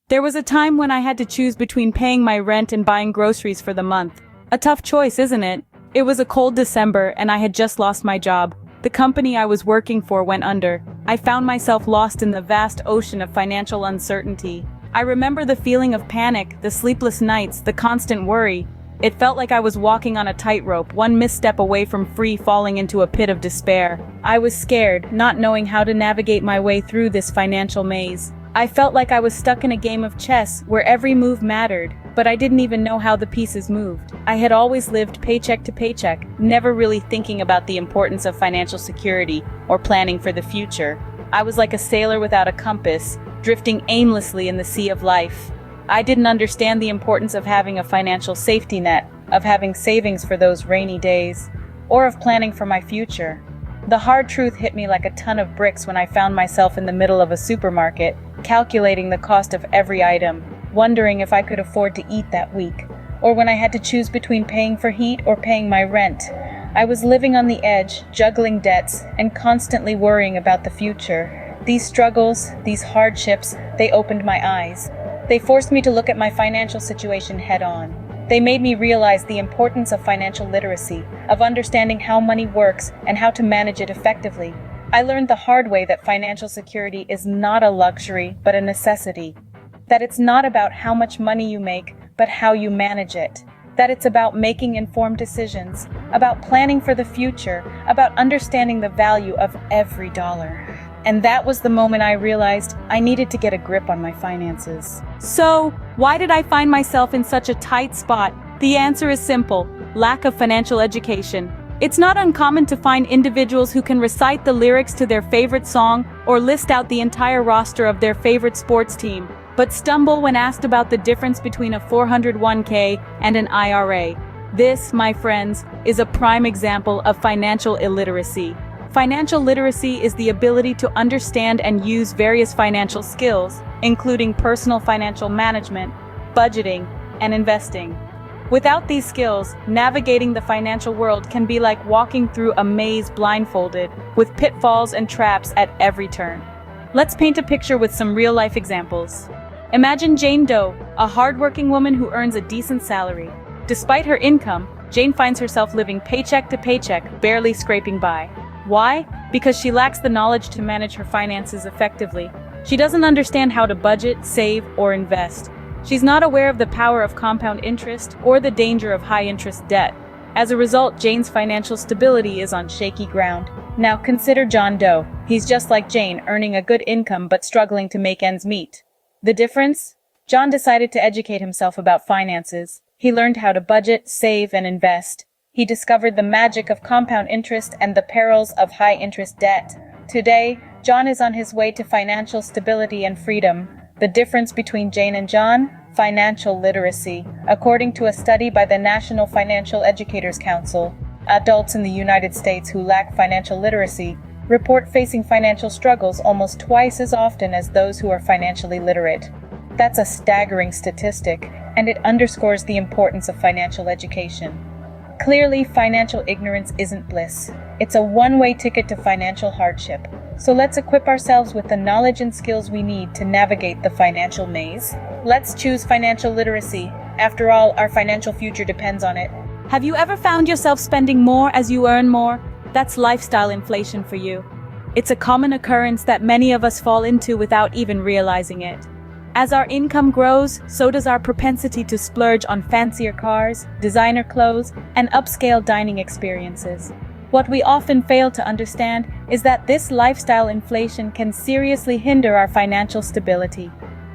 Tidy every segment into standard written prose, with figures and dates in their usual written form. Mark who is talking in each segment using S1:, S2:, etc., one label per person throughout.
S1: There was a time when I had to choose between paying my rent and buying groceries for the month. A tough choice, isn't it? It was a cold December and I had just lost my job. The company I was working for went under. I found myself lost in the vast ocean of financial uncertainty. I remember the feeling of panic, the sleepless nights, the constant worry. It felt like I was walking on a tightrope, one misstep away from free falling into a pit of despair. I was scared, not knowing how to navigate my way through this financial maze. I felt like I was stuck in a game of chess where every move mattered, but I didn't even know how the pieces moved. I had always lived paycheck to paycheck, never really thinking about the importance of financial security or planning for the future. I was like a sailor without a compass, drifting aimlessly in the sea of life. I didn't understand the importance of having a financial safety net, of having savings for those rainy days, or of planning for my future. The hard truth hit me like a ton of bricks when I found myself in the middle of a supermarket, calculating the cost of every item, wondering if I could afford to eat that week, or when I had to choose between paying for heat or paying my rent. I was living on the edge, juggling debts, and constantly worrying about the future. These struggles, these hardships, they opened my eyes. They forced me to look at my financial situation head-on. They made me realize the importance of financial literacy, of understanding how money works and how to manage it effectively. I learned the hard way that financial security is not a luxury, but a necessity. That it's not about how much money you make, but how you manage it. That it's about making informed decisions, about planning for the future, about understanding the value of every dollar. And that was the moment I realized I needed to get a grip on my finances. So, why did I find myself in such a tight spot? The answer is simple: lack of financial education. It's not uncommon to find individuals who can recite the lyrics to their favorite song or list out the entire roster of their favorite sports team, but stumble when asked about the difference between a 401k and an IRA. This, my friends, is a prime example of financial illiteracy. Financial literacy is the ability to understand and use various financial skills, including personal financial management, budgeting, and investing. Without these skills, navigating the financial world can be like walking through a maze blindfolded, with pitfalls and traps at every turn. Let's paint a picture with some real-life examples. Imagine Jane Doe, a hardworking woman who earns a decent salary. Despite her income, Jane finds herself living paycheck to paycheck, barely scraping by. Why? Because she lacks the knowledge to manage her finances effectively. She doesn't understand how to budget, save, or invest. She's not aware of the power of compound interest or the danger of high-interest debt. As a result, Jane's financial stability is on shaky ground. Now consider John Doe. He's just like Jane, earning a good income but struggling to make ends meet. The difference? John decided to educate himself about finances. He learned how to budget, save, and invest. He discovered the magic of compound interest and the perils of high-interest debt. Today, John is on his way to financial stability and freedom. The difference between Jane and John? Financial literacy. According to a study by the National Financial Educators Council, adults in the United States who lack financial literacy report facing financial struggles almost twice as often as those who are financially literate. That's a staggering statistic, and it underscores the importance of financial education. Clearly, financial ignorance isn't bliss. It's a one-way ticket to financial hardship. So let's equip ourselves with the knowledge and skills we need to navigate the financial maze. Let's choose financial literacy. After all, our financial future depends on it. Have you ever found yourself spending more as you earn more? That's lifestyle inflation for you. It's a common occurrence that many of us fall into without even realizing it. As our income grows, so does our propensity to splurge on fancier cars, designer clothes, and upscale dining experiences. What we often fail to understand is that this lifestyle inflation can seriously hinder our financial stability.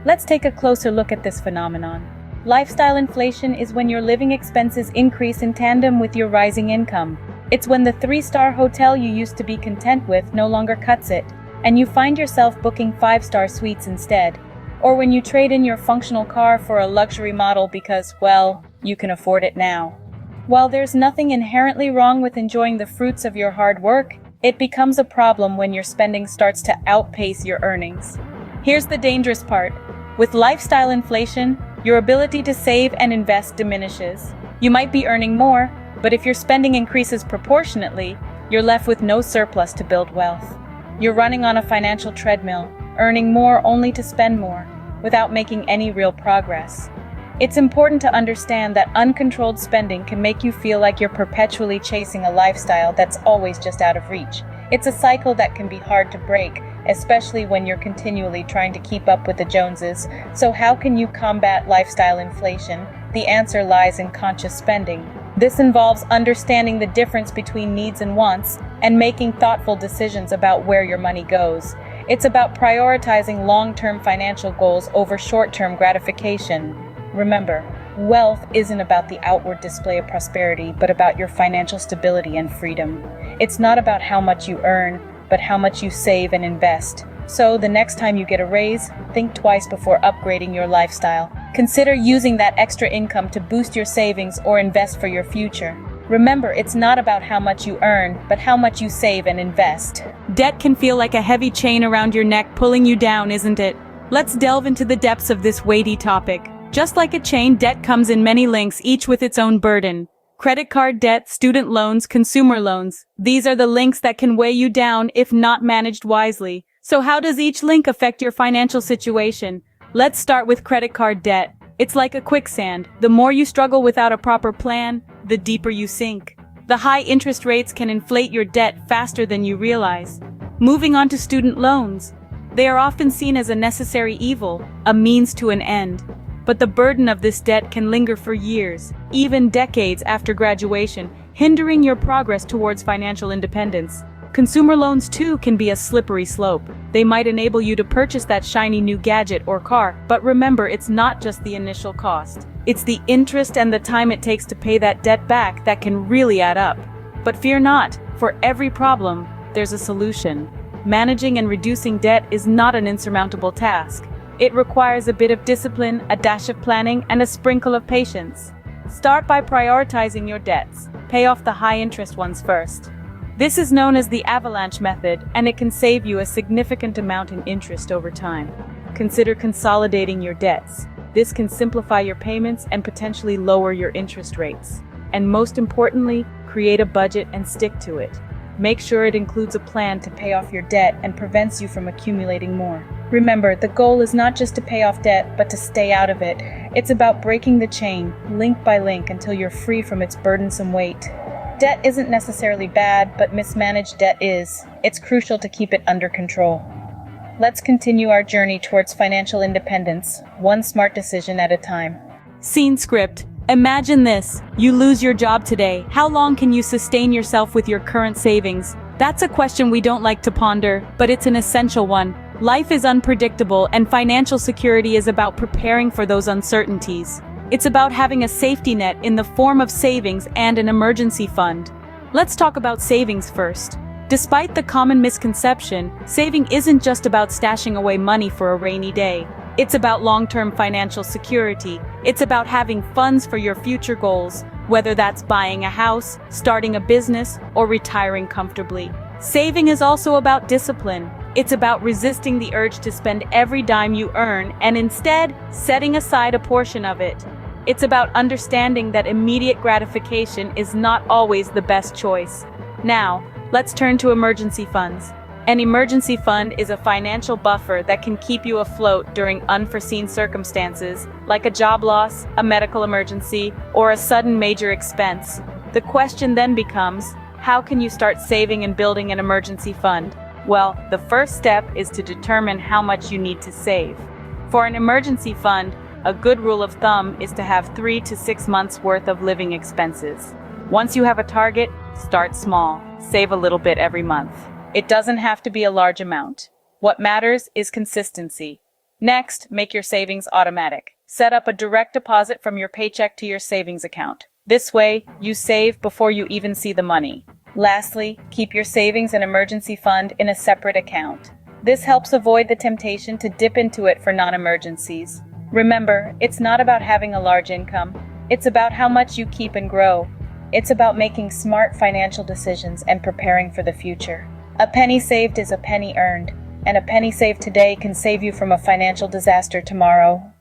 S1: Let's take a closer look at this phenomenon. Lifestyle inflation is when your living expenses increase in tandem with your rising income. It's when the 3-star hotel you used to be content with no longer cuts it, and you find yourself booking 5-star suites instead. Or when you trade in your functional car for a luxury model because, well, you can afford it now. While there's nothing inherently wrong with enjoying the fruits of your hard work, it becomes a problem when your spending starts to outpace your earnings. Here's the dangerous part. With lifestyle inflation, your ability to save and invest diminishes. You might be earning more, but if your spending increases proportionately, you're left with no surplus to build wealth. You're running on a financial treadmill, earning more only to spend more. without making any real progress. It's important to understand that uncontrolled spending can make you feel like you're perpetually chasing a lifestyle that's always just out of reach. It's a cycle that can be hard to break, especially when you're continually trying to keep up with the Joneses. So how can you combat lifestyle inflation? The answer lies in conscious spending. This involves understanding the difference between needs and wants and making thoughtful decisions about where your money goes. It's about prioritizing long-term financial goals over short-term gratification. Remember, wealth isn't about the outward display of prosperity, but about your financial stability and freedom. It's not about how much you earn, but how much you save and invest. So the next time you get a raise, think twice before upgrading your lifestyle. Consider using that extra income to boost your savings or invest for your future. Remember, it's not about how much you earn, but how much you save and invest. Debt can feel like a heavy chain around your neck pulling you down, isn't it? Let's delve into the depths of this weighty topic. Just like a chain, debt comes in many links, each with its own burden. Credit card debt, student loans, consumer loans. These are the links that can weigh you down if not managed wisely. So how does each link affect your financial situation? Let's start with credit card debt. It's like a quicksand. The more you struggle without a proper plan, the deeper you sink. The high interest rates can inflate your debt faster than you realize. Moving on to student loans. They are often seen as a necessary evil, a means to an end. But the burden of this debt can linger for years, even decades after graduation, hindering your progress towards financial independence. Consumer loans too can be a slippery slope. They might enable you to purchase that shiny new gadget or car, but remember, it's not just the initial cost. It's the interest and the time it takes to pay that debt back that can really add up. But fear not, for every problem, there's a solution. Managing and reducing debt is not an insurmountable task. It requires a bit of discipline, a dash of planning, and a sprinkle of patience. Start by prioritizing your debts. Pay off the high-interest ones first. This is known as the avalanche method, and it can save you a significant amount in interest over time. Consider consolidating your debts. This can simplify your payments and potentially lower your interest rates. And most importantly, create a budget and stick to it. Make sure it includes a plan to pay off your debt and prevents you from accumulating more. Remember, the goal is not just to pay off debt, but to stay out of it. It's about breaking the chain, link by link, until you're free from its burdensome weight. Debt isn't necessarily bad, but mismanaged debt is. It's crucial to keep it under control. Let's continue our journey towards financial independence, one smart decision at a time. Scene script. Imagine this. You lose your job today. How long can you sustain yourself with your current savings? That's a question we don't like to ponder, but it's an essential one. Life is unpredictable, and financial security is about preparing for those uncertainties. It's about having a safety net in the form of savings and an emergency fund. Let's talk about savings first. Despite the common misconception, saving isn't just about stashing away money for a rainy day. It's about long-term financial security. It's about having funds for your future goals, whether that's buying a house, starting a business, or retiring comfortably. Saving is also about discipline. It's about resisting the urge to spend every dime you earn and instead setting aside a portion of it. It's about understanding that immediate gratification is not always the best choice. Now, let's turn to emergency funds. An emergency fund is a financial buffer that can keep you afloat during unforeseen circumstances, like a job loss, a medical emergency, or a sudden major expense. The question then becomes, how can you start saving and building an emergency fund? Well, the first step is to determine how much you need to save. For an emergency fund, a good rule of thumb is to have 3 to 6 months worth of living expenses. Once you have a target, start small. Save a little bit every month. It doesn't have to be a large amount. What matters is consistency. Next, make your savings automatic. Set up a direct deposit from your paycheck to your savings account. This way, you save before you even see the money. Lastly, keep your savings and emergency fund in a separate account. This helps avoid the temptation to dip into it for non-emergencies. Remember, it's not about having a large income. It's about how much you keep and grow. It's about making smart financial decisions and preparing for the future. A penny saved is a penny earned, and a penny saved today can save you from a financial disaster tomorrow.